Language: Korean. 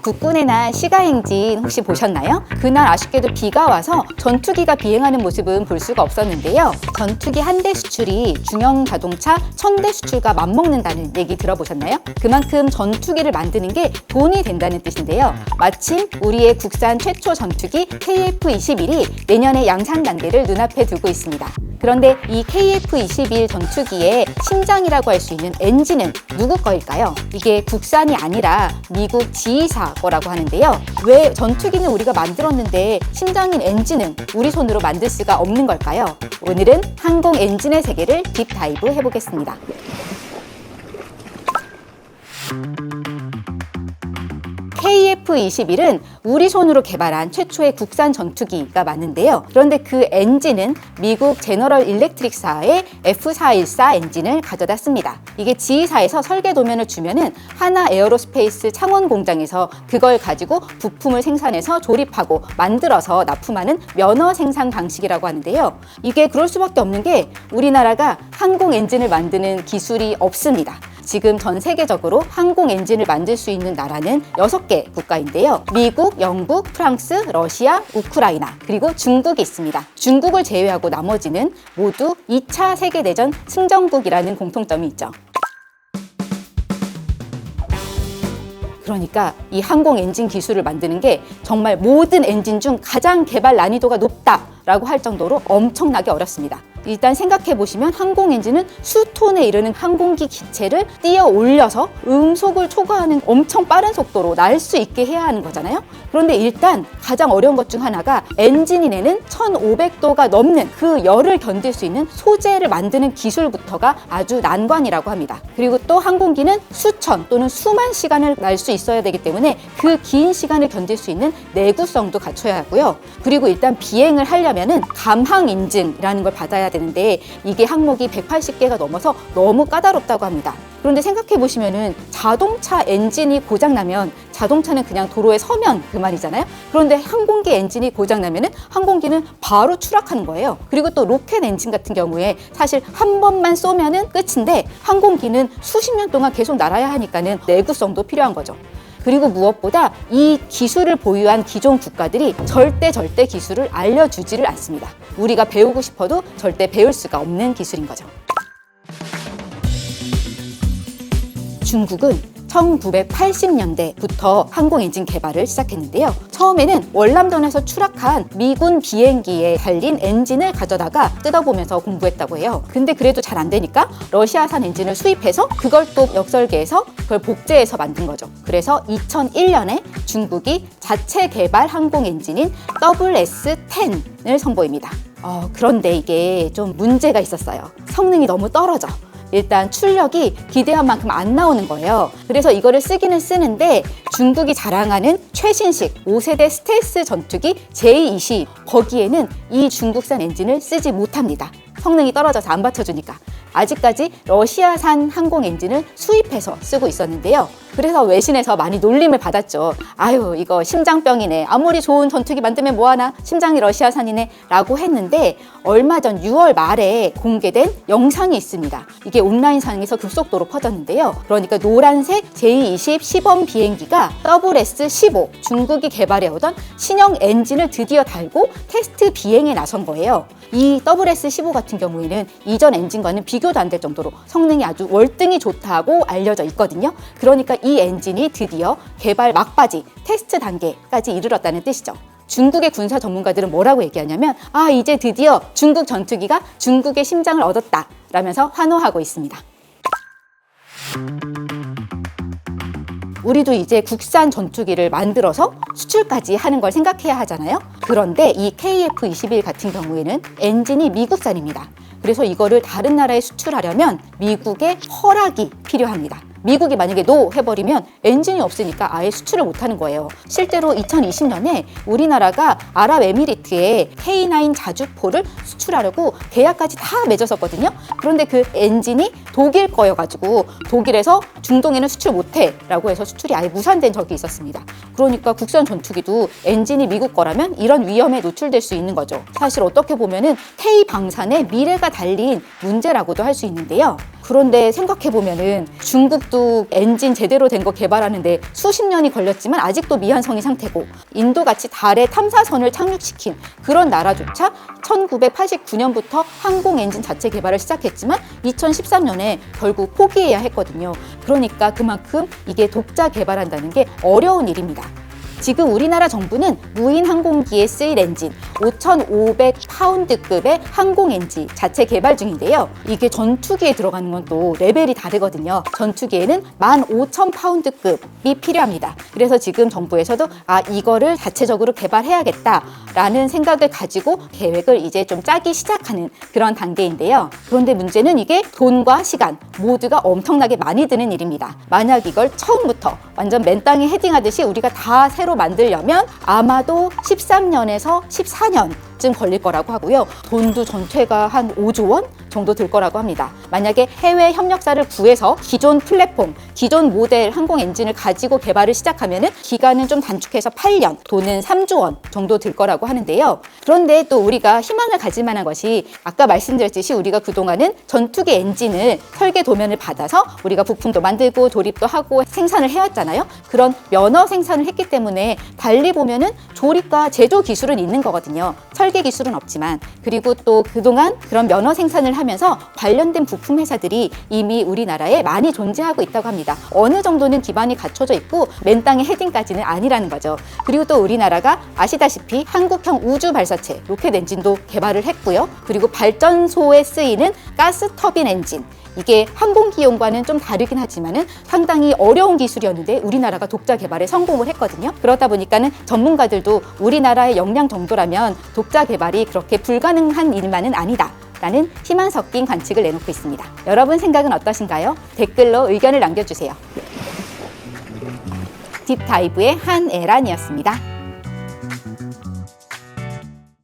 국군의 날 시가행진 혹시 보셨나요? 그날 아쉽게도 비가 와서 전투기가 비행하는 모습은 볼 수가 없었는데요. 전투기 한 대 수출이 중형 자동차 1000대 수출과 맞먹는다는 얘기 들어보셨나요? 그만큼 전투기를 만드는 게 돈이 된다는 뜻인데요. 마침 우리의 국산 최초 전투기 KF-21이 내년에 양산 단계를 눈앞에 두고 있습니다. 그런데 이 KF-21 전투기의 심장이라고 할 수 있는 엔진은 누구 거일까요? 이게 국산이 아니라 미국 지휘사 거라고 하는데요. 왜 전투기는 우리가 만들었는데 심장인 엔진은 우리 손으로 만들 수가 없는 걸까요? 오늘은 항공 엔진의 세계를 딥다이브 해보겠습니다. KF-21은 우리 손으로 개발한 최초의 국산 전투기가 맞는데요. 그런데 그 엔진은 미국 제너럴 일렉트릭사의 F414 엔진을 가져다 씁니다. 이게 지휘사에서 설계 도면을 주면은 하나 에어로스페이스 창원 공장에서 그걸 가지고 부품을 생산해서 조립하고 만들어서 납품하는 면허 생산 방식이라고 하는데요. 이게 그럴 수밖에 없는 게 우리나라가 항공 엔진을 만드는 기술이 없습니다. 지금 전 세계적으로 항공 엔진을 만들 수 있는 나라는 6개 국가인데요. 미국, 영국, 프랑스, 러시아, 우크라이나, 그리고 중국이 있습니다. 중국을 제외하고 나머지는 모두 2차 세계대전 승전국이라는 공통점이 있죠. 그러니까 이 항공 엔진 기술을 만드는 게 정말 모든 엔진 중 가장 개발 난이도가 높다라고 할 정도로 엄청나게 어렵습니다. 일단 생각해 보시면 항공 엔진은 수톤에 이르는 항공기 기체를 띄어 올려서 음속을 초과하는 엄청 빠른 속도로 날 수 있게 해야 하는 거잖아요. 그런데 일단 가장 어려운 것 중 하나가 엔진이 내는 1500도가 넘는 그 열을 견딜 수 있는 소재를 만드는 기술부터가 아주 난관이라고 합니다. 그리고 또 항공기는 수천 또는 수만 시간을 날 수 있어야 되기 때문에 그 긴 시간을 견딜 수 있는 내구성도 갖춰야 하고요. 그리고 일단 비행을 하려면은 감항 인증이라는 걸 받아야 되는데 이게 항목이 180개가 넘어서 너무 까다롭다고 합니다. 그런데 생각해 보시면은 자동차 엔진이 고장나면 자동차는 그냥 도로에 서면 그만이잖아요. 그런데 항공기 엔진이 고장나면은 항공기는 바로 추락하는 거예요. 그리고 또 로켓 엔진 같은 경우에 사실 한 번만 쏘면은 끝인데 항공기는 수십 년 동안 계속 날아야 하니까는 내구성도 필요한 거죠. 그리고 무엇보다 이 기술을 보유한 기존 국가들이 절대 기술을 알려주지를 않습니다. 우리가 배우고 싶어도 절대 배울 수가 없는 기술인 거죠. 중국은 1980년대부터 항공 엔진 개발을 시작했는데요. 처음에는 월남전에서 추락한 미군 비행기에 달린 엔진을 가져다가 뜯어보면서 공부했다고 해요. 근데 그래도 잘 안 되니까 러시아산 엔진을 수입해서 그걸 또 역설계해서 그걸 복제해서 만든 거죠. 그래서 2001년에 중국이 자체 개발 항공 엔진인 WS-10을 선보입니다. 그런데 이게 좀 문제가 있었어요. 성능이 너무 떨어져. 일단 출력이 기대한 만큼 안 나오는 거예요. 그래서 이거를 쓰기는 쓰는데 중국이 자랑하는 최신식 5세대 스텔스 전투기 J-20 거기에는 이 중국산 엔진을 쓰지 못합니다. 성능이 떨어져서 안 받쳐주니까. 아직까지 러시아산 항공 엔진을 수입해서 쓰고 있었는데요. 그래서 외신에서 많이 놀림을 받았죠. 아유, 이거 심장병이네. 아무리 좋은 전투기 만들면 뭐하나. 심장이 러시아산이네. 라고 했는데 얼마 전 6월 말에 공개된 영상이 있습니다. 이게 온라인상에서 급속도로 퍼졌는데요. 그러니까 노란색 J-20 시범 비행기가 WS-15 중국이 개발해오던 신형 엔진을 드디어 달고 테스트 비행에 나선 거예요. 이 WS-15 같은 경우에는 이전 엔진과는 비교도 안 될 정도로 성능이 아주 월등히 좋다고 알려져 있거든요. 그러니까 이 엔진이 드디어 개발 막바지 테스트 단계까지 이르렀다는 뜻이죠. 중국의 군사 전문가들은 뭐라고 얘기하냐면 이제 드디어 중국 전투기가 중국의 심장을 얻었다 라면서 환호하고 있습니다. 우리도 이제 국산 전투기를 만들어서 수출까지 하는 걸 생각해야 하잖아요. 그런데 이 KF-21 같은 경우에는 엔진이 미국산입니다. 그래서 이거를 다른 나라에 수출하려면 미국의 허락이 필요합니다. 미국이 만약에 노 해버리면 엔진이 없으니까 아예 수출을 못하는 거예요. 실제로 2020년에 우리나라가 아랍에미리트에 K9 자주포를 수출하려고 계약까지 다 맺었었거든요. 그런데 그 엔진이 독일 거여가지고 독일에서 중동에는 수출 못해 라고 해서 수출이 아예 무산된 적이 있었습니다. 그러니까 국산 전투기도 엔진이 미국 거라면 이런 위험에 노출될 수 있는 거죠. 사실 어떻게 보면은 K방산의 미래가 달린 문제라고도 할 수 있는데요. 그런데 생각해보면은 중국도 엔진 제대로 된 거 개발하는데 수십 년이 걸렸지만 아직도 미완성인 상태고, 인도같이 달에 탐사선을 착륙시킨 그런 나라조차 1989년부터 항공 엔진 자체 개발을 시작했지만 2013년에 결국 포기해야 했거든요. 그러니까 그만큼 이게 독자 개발한다는 게 어려운 일입니다. 지금 우리나라 정부는 무인 항공기에 쓰일 엔진 5,500파운드급의 항공 엔진 자체 개발 중인데요. 이게 전투기에 들어가는 건 또 레벨이 다르거든요. 전투기에는 15,000파운드급이 필요합니다. 그래서 지금 정부에서도 이거를 자체적으로 개발해야겠다라는 생각을 가지고 계획을 이제 좀 짜기 시작하는 그런 단계인데요. 그런데 문제는 이게 돈과 시간 모두가 엄청나게 많이 드는 일입니다. 만약 이걸 처음부터 완전 맨 땅에 헤딩하듯이 우리가 다 새로 만들려면 아마도 13년에서 14년쯤 걸릴 거라고 하고요. 돈도 전체가 한 5조 원 정도 들 거라고 합니다. 만약에 해외 협력사를 구해서 기존 플랫폼, 기존 모델 항공 엔진을 가지고 개발을 시작하면은 기간은 좀 단축해서 8년, 돈은 3조 원 정도 들 거라고 하는데요. 그런데 또 우리가 희망을 가질 만한 것이 아까 말씀드렸듯이 우리가 그동안은 전투기 엔진을 설계 도면을 받아서 우리가 부품도 만들고 조립도 하고 생산을 해왔잖아요. 그런 면허 생산을 했기 때문에 달리 보면은 조립과 제조 기술은 있는 거거든요. 설계 기술은 없지만. 그리고 또 그동안 그런 면허 생산을 하면서 관련된 부품 회사들이 이미 우리나라에 많이 존재하고 있다고 합니다. 어느 정도는 기반이 갖춰져 있고 맨 땅에 헤딩까지는 아니라는 거죠. 그리고 또 우리나라가 아시다시피 한국형 우주 발사체 로켓 엔진도 개발을 했고요. 그리고 발전소에 쓰이는 가스 터빈 엔진, 이게 항공기용과는 좀 다르긴 하지만은 상당히 어려운 기술이었는데 우리나라가 독자 개발에 성공을 했거든요. 그러다 보니까는 전문가들도 우리나라의 역량 정도라면 독자 개발이 그렇게 불가능한 일만은 아니다 라는 희망 섞인 관측을 내놓고 있습니다. 여러분 생각은 어떠신가요? 댓글로 의견을 남겨주세요. 딥다이브의 한애란이었습니다.